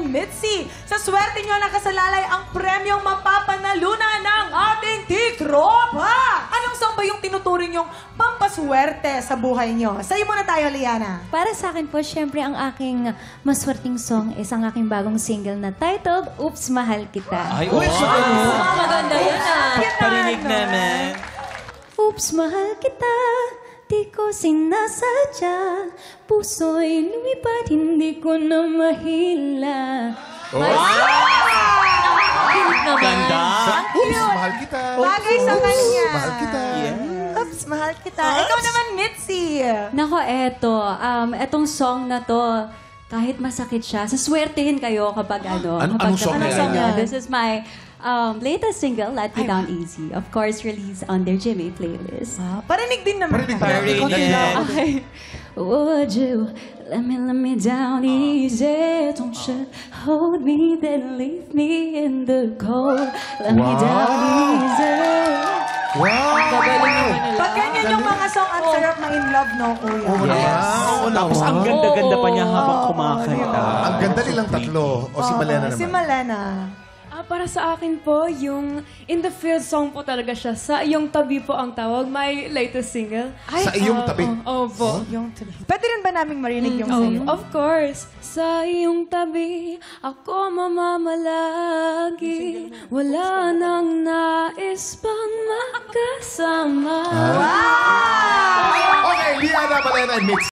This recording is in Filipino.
Mitzi. Sa swerte nyo nakasalalay ang premyong mapapanalunan ng ating Tiktropa. Anong song ba yung tinuturing yung pampaswerte sa buhay nyo? Sa'yo muna tayo, Liana. Para sa akin po, syempre ang aking maswerteng song is ang aking bagong single na titled, Oops, Mahal Kita. Ay, oh. Maganda yan Parinig naman. Oops, mahal kita, di ko sinasadya. Puso'y lumipad, hindi ko na mahila. Ganda. Oops, mahal kita. Bagay sa kanya. Mahal kita. Oops, mahal kita. Ikaw naman, Mitzi. Nako, etong song na to, kahit masakit siya, saswertehin kayo kapag Anong song kapag- yan? This is my latest single, Let Me Down Easy. Of course, released on their Jimmy playlist. Parinig din naman. Parinig din. Okay. Would you let me down easy? Don't you hold me, then leave me in the cold. Let me down easy. Wow! Pag ganyan yung mga song, ang sarap na in love, no, kuya? Oo, Tapos ang ganda-ganda pa niya habang kumakanta. Ang ganda nilang tatlo. O si Malena naman. Si Malena. Para sa akin po, yung In the Field song po talaga siya. Sa iyong tabi po ang tawag. My latest single. Sa iyong tabi. Opo. Pwede rin ba naming marinig yung sa'yo? Of course. Sa iyong tabi, ako mamamalagi. Wala nang nais pang makasama. Okay, Liana, Malena, and Mitzi.